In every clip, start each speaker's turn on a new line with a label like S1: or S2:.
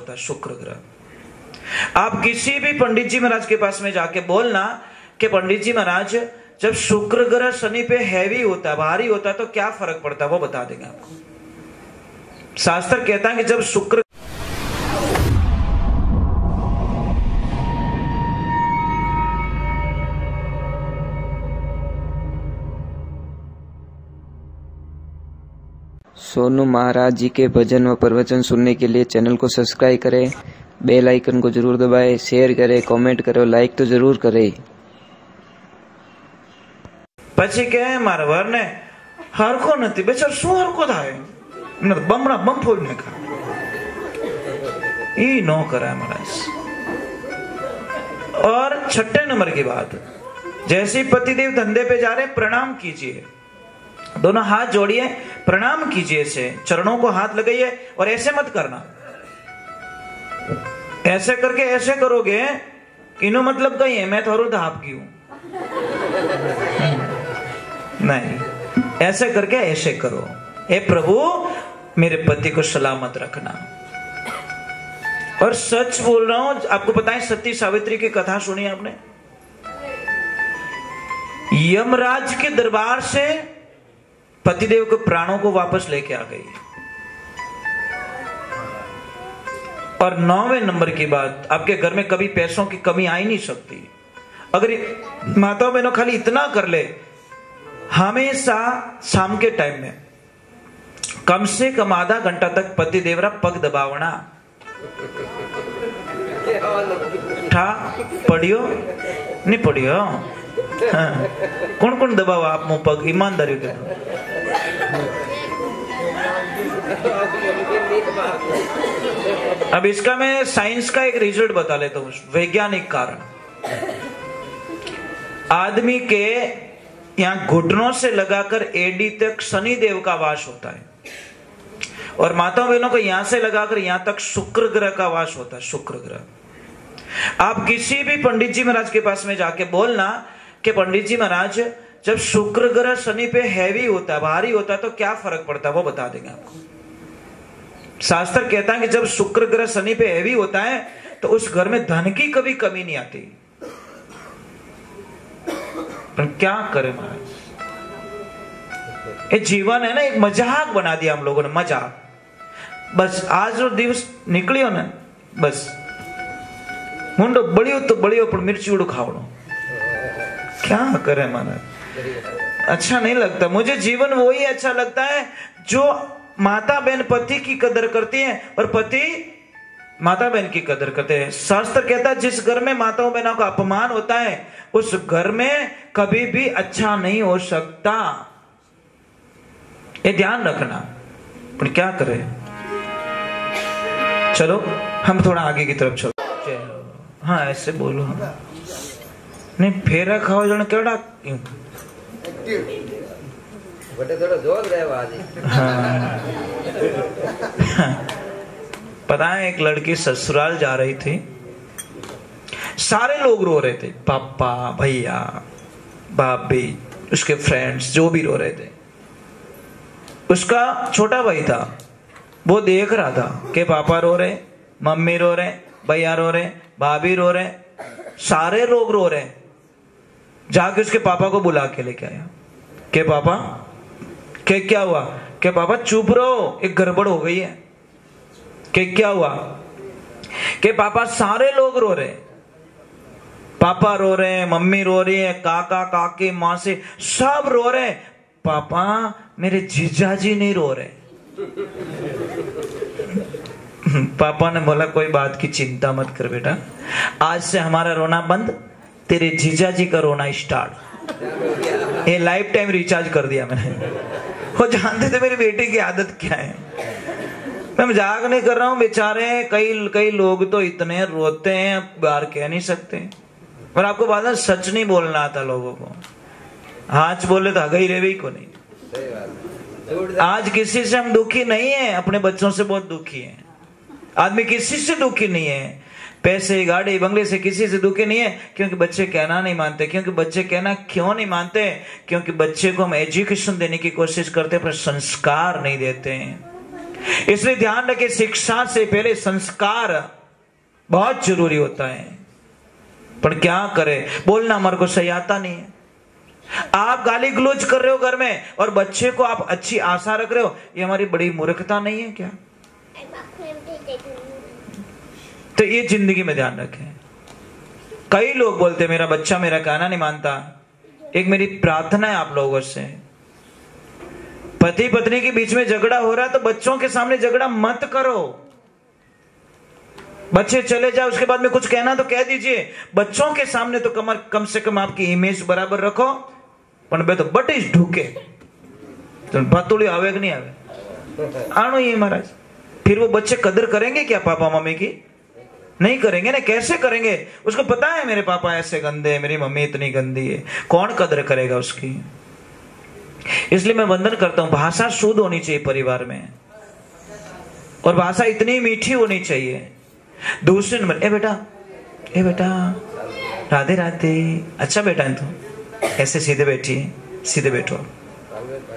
S1: होता, शुक्र ग्रह। आप किसी भी पंडित जी महाराज के पास में जाके बोलना कि पंडित जी महाराज जब शुक्र ग्रह शनि पे हैवी होता है, भारी होता है, तो क्या फर्क पड़ता है, वो बता देंगे आपको। शास्त्र कहता है कि जब शुक्र
S2: सोनू महाराज जी के भजन व प्रवचन सुनने के लिए चैनल को सब्सक्राइब करें, बेल आइकन को जरूर दबाएं, शेयर करें, कमेंट करें, लाइक तो जरूर करें।
S1: પછી કે મારા વરને હરખો નથી બેચાર શું હરખો થાય ને બમણા બમ ફોડ નાખા ई नो कराए महाराज। और छठे नंबर की बात, जैसे ही पतिदेव धंधे पे जा रहे प्रणाम कीजिए, दोनों हाथ जोड़िए, प्रणाम कीजिए से चरणों को हाथ लगाइए और ऐसे मत करना। ऐसे करके ऐसे करोगे इनो मतलब कहीं है मैं थोड़ा धाप की हूं, नहीं, ऐसे करके ऐसे करो, हे प्रभु मेरे पति को सलामत रखना। और सच बोल रहा हूं, आपको पता है सती सावित्री की कथा सुनी आपने? यमराज के दरबार से पतिदेव के प्राणों को वापस लेके आ गई। और 9वें नंबर की बात, आपके घर में कभी पैसों की कमी आ ही नहीं सकती अगर माताओं बहनों खाली इतना कर ले, हमेशा शाम के टाइम में कम से कम आधा घंटा तक पति देवरा पग दबावना। ठा पढ़ियो नहीं पढ़ियो? हाँ। कौन कौन दबावा आप मुंह पग, ईमानदारी के? अब इसका मैं साइंस का एक रिजल्ट बता लेता हूं, वैज्ञानिक कारण। आदमी के यहां घुटनों से लगाकर एडी तक शनि देव का वास होता है, और माताओं बहनों को यहां से लगाकर यहां तक शुक्र ग्रह का वास होता है, शुक्र ग्रह। आप किसी भी पंडित जी महाराज के पास में जाके बोलना कि पंडित जी महाराज जब शुक्र ग्रह शनि पे हैवी होता है, भारी होता है, तो क्या फर्क पड़ता है, वो बता देंगे आपको। शास्त्र कहता है कि जब शुक्र ग्रह शनि पे हैवी होता है तो उस घर में धन की कभी कमी नहीं आती। पर क्या करें महाराज, ये जीवन है ना, एक मजाक बना दिया हम लोगों ने, मजाक। बस आज जो दिवस निकलियो ना, बस मुंडो बड़ियो तो बड़ियो पर मिर्ची उड़ खावड़ो, क्या करे महाराज, अच्छा नहीं लगता मुझे। जीवन वही अच्छा लगता है जो माता बहन पति की कदर करती है और पति माता बहन की कदर करते हैं। शास्त्र कहता है जिस घर में माताओं बहनों का अपमान होता है उस घर में कभी भी अच्छा नहीं हो सकता, ये ध्यान रखना। पर क्या करें, चलो हम थोड़ा आगे की तरफ चलो। हाँ ऐसे बोलो, हाँ नहीं फेरा खाओ जन केड़ा हाँ। पता है एक लड़की ससुराल जा रही थी, सारे लोग रो रहे थे, पापा भैया भाभी उसके फ्रेंड्स जो भी रो रहे थे। उसका छोटा भाई था, वो देख रहा था कि पापा रो रहे, मम्मी रो रहे, भैया रो रहे, भाभी रो रहे, सारे लोग रो रहे। जाके उसके पापा को बुला के लेके आया के पापा के क्या हुआ, के पापा चुप रहो एक गड़बड़ हो गई है। के क्या हुआ, के पापा सारे लोग रो रहे, पापा रो रहे हैं, मम्मी रो रही है, काका काकी माँ से सब रो रहे, पापा मेरे जीजाजी नहीं रो रहे। पापा ने बोला कोई बात की चिंता मत कर बेटा, आज से हमारा रोना बंद, तेरे जीजाजी का रोना स्टार्ट। ये लाइफ टाइम रिचार्ज कर दिया मैंने। वो जानते थे मेरी बेटी की आदत क्या है। मैं मजाक नहीं कर रहा हूँ, बेचारे कई लोग तो इतने रोते हैं बाहर कह नहीं सकते। पर आपको बात है, सच नहीं बोलना आता लोगों को, आज बोले तो गई रेवी को नहीं। आज किसी से हम दुखी नहीं है, अपने बच्चों से बहुत दुखी है। आदमी किसी से दुखी नहीं है, पैसे गाड़ी बंगले से किसी से दुखी नहीं है, क्योंकि बच्चे कहना नहीं मानते। क्योंकि बच्चे कहना क्यों नहीं मानते, क्योंकि बच्चे को हम एजुकेशन देने की कोशिश करते हैं पर संस्कार नहीं देते हैं। इसलिए ध्यान रखें, शिक्षा से पहले संस्कार बहुत जरूरी होता है। पर क्या करें, बोलना हमारे को सही आता नहीं है। आप गाली गलौज कर रहे हो घर में और बच्चे को आप अच्छी आशा रख रहे हो, ये हमारी बड़ी मूर्खता नहीं है क्या? तो ये जिंदगी में ध्यान रखें। कई लोग बोलते मेरा बच्चा मेरा कहना नहीं मानता। एक मेरी प्रार्थना है आप लोगों से, पति पत्नी के बीच में झगड़ा हो रहा है तो बच्चों के सामने झगड़ा मत करो। बच्चे चले जाओ उसके बाद में कुछ कहना तो कह दीजिए, बच्चों के सामने तो कम से कम आपकी इमेज बराबर रखो। पण बे तो बटीज ढूके तो बातुड़ी आवे कि नहीं आवे, आनो ये महाराज। फिर वो बच्चे कदर करेंगे क्या पापा मम्मी की? नहीं करेंगे ना। कैसे करेंगे? उसको पता है मेरे पापा ऐसे गंदे है, मेरी मम्मी इतनी गंदी है, कौन कदर करेगा उसकी? इसलिए मैं वंदन करता हूं, भाषा शुद्ध होनी चाहिए परिवार में, और भाषा इतनी मीठी होनी चाहिए। दूसरे नंबर, ए बेटा राधे राधे, अच्छा बेटा है तू, ऐसे सीधे बैठिए, सीधे बैठो,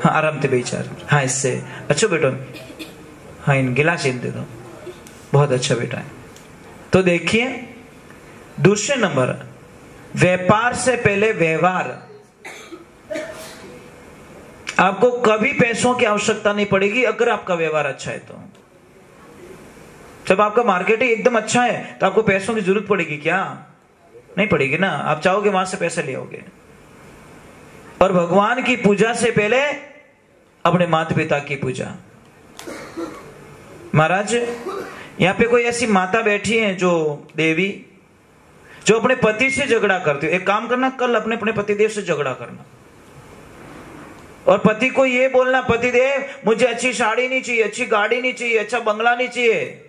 S1: हाँ आराम से बेचार, हाँ इससे अच्छा बेटो, हाँ इन गिलास इन दे दो, बहुत अच्छा बेटा है। तो देखिए दूसरे नंबर, व्यापार से पहले व्यवहार। आपको कभी पैसों की आवश्यकता नहीं पड़ेगी अगर आपका व्यवहार अच्छा है तो। जब आपका मार्केटिंग एकदम अच्छा है तो आपको पैसों की जरूरत पड़ेगी क्या? नहीं पड़ेगी ना। आप चाहोगे वहां से पैसे ले आओगे। और भगवान की पूजा से पहले अपने माता पिता की पूजा। महाराज यहां पे कोई ऐसी माता बैठी है जो देवी, जो अपने पति से झगड़ा करती हो। एक काम करना, कल अपने पतिदेव से झगड़ा करना और पति को ये बोलना, पतिदेव मुझे अच्छी साड़ी नहीं चाहिए, अच्छी गाड़ी नहीं चाहिए, अच्छा बंगला नहीं चाहिए,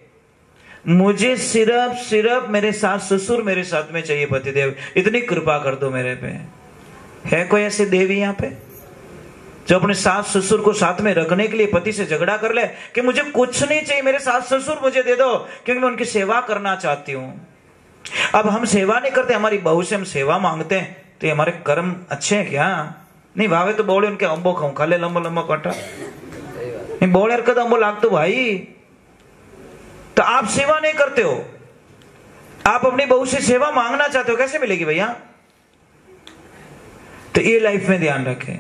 S1: मुझे सिर्फ मेरे सास ससुर मेरे साथ में चाहिए। पतिदेव इतनी कृपा कर दो मेरे पे। है कोई ऐसी देवी यहाँ पे जो अपने सास ससुर को साथ में रखने के लिए पति से झगड़ा कर ले कि मुझे कुछ नहीं चाहिए, मेरे सास ससुर मुझे दे दो क्योंकि मैं उनकी सेवा करना चाहती हूं। अब हम सेवा नहीं करते, हमारी बहू से हम सेवा मांगते हैं, तो ये हमारे कर्म अच्छे हैं क्या? नहीं भावे तो बोले उनके अंबो खाऊं, खा ले लंबो लंबो काटा, नहीं बोले हरकत अंबो लाग तो भाई। तो आप सेवा नहीं करते हो, आप अपनी बहू से सेवा मांगना चाहते हो, कैसे मिलेगी भैया? तो ये लाइफ में ध्यान रखें।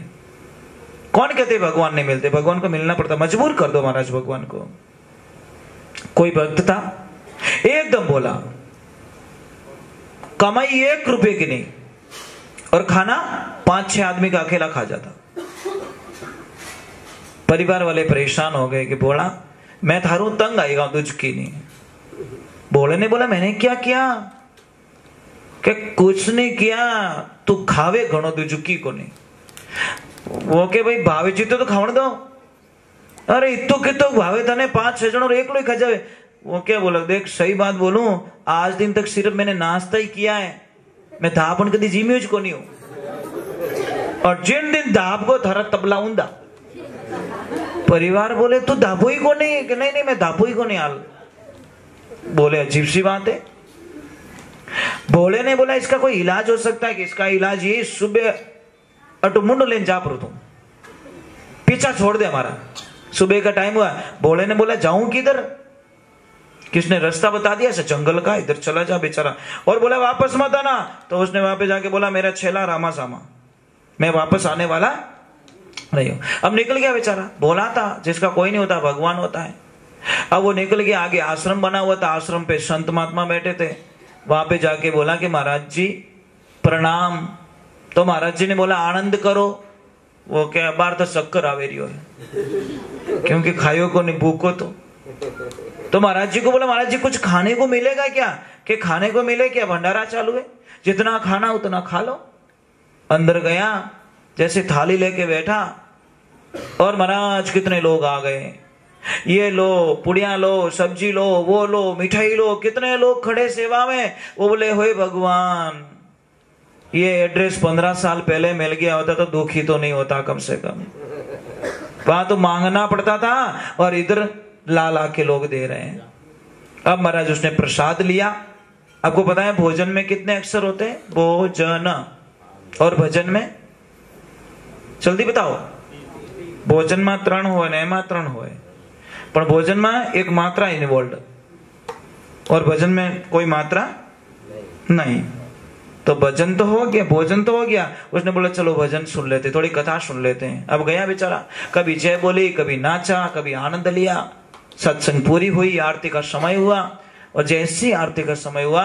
S1: कौन कहते भगवान नहीं मिलते? भगवान को मिलना पड़ता, मजबूर कर दो महाराज भगवान को। कोई भक्त था एकदम बोला, कमाई 1 रुपए की नहीं और खाना 5-6 आदमी का अकेला खा जाता। परिवार वाले परेशान हो गए कि बोला मैं थारू तंग आएगा, तुझ की नहीं। बोले ने बोला मैंने क्या किया? कि कुछ नहीं किया, तू खावे घणो दुजुकी को नहीं। वो के भाई भावे जीते तो खावण दो। अरे इतो कितो भावे तने 5-6 जन और एक लोग खा जावे। वो क्या बोला, देख सही बात बोलूं, आज दिन तक सिर्फ मैंने नाश्ता ही किया है, मैं धापन कभी जीम्यूज को नहीं हूं। और जिन दिन धाप को थारा तबला ऊंदा। परिवार बोले तू धापो ही को नहीं? कि नहीं मैं धापो ही को नहीं हाल। बोले अजीब सी बात है। बोले ने बोला इसका कोई इलाज हो सकता है? कि इसका इलाज ये, सुबह अटू मुंड लेन जा पर तू पीछा छोड़ दे हमारा। सुबह का टाइम हुआ, बोले ने बोला जाऊं किधर? किसने रास्ता बता दिया? ऐसा जंगल का, इधर चला जा बेचारा। और बोला वापस मत आना। तो उसने वहां पे जाके बोला मेरा छेला रामा सामा, मैं वापस आने वाला नहीं हूं। अब निकल गया बेचारा। बोला था जिसका कोई नहीं होता भगवान होता है। अब वो निकल गया, आगे आश्रम बना हुआ था, आश्रम पे संत महात्मा बैठे थे। वहां पे जाके बोला कि महाराज जी प्रणाम। तो महाराज जी ने बोला आनंद करो। वो क्या बार तो शक्कर आवेरियो है क्योंकि खायो को नहीं भूखो। तो महाराज जी को बोला महाराज जी कुछ खाने को मिलेगा क्या? कि खाने को मिले क्या? भंडारा चालू है, जितना खाना उतना खा लो। अंदर गया, जैसे थाली लेके बैठा और महाराज कितने लोग आ गए। ये लो पुड़िया लो, सब्जी लो, वो लो, मिठाई लो, कितने लोग खड़े सेवा में। वो बोले होए भगवान, ये एड्रेस 15 साल पहले मिल गया होता तो दुखी तो नहीं होता कम से कम। वहां तो मांगना पड़ता था और इधर ला के लोग दे रहे हैं। अब महाराज उसने प्रसाद लिया। आपको पता है भोजन में कितने अक्षर होते हैं? भोजन। और भजन में जल्दी बताओ। भोजन में 3 होए ने एमा 3 होए। पर भोजन में एक मात्रा इन्वॉल्व और भजन में कोई मात्रा नहीं। तो भजन तो हो गया, भोजन तो हो गया। उसने बोला चलो भजन सुन लेते, थोड़ी कथा सुन लेते हैं। अब गया बेचारा, कभी जय बोली, कभी नाचा, कभी आनंद लिया। सत्संग पूरी हुई, आरती का समय हुआ और जैसी आरती का समय हुआ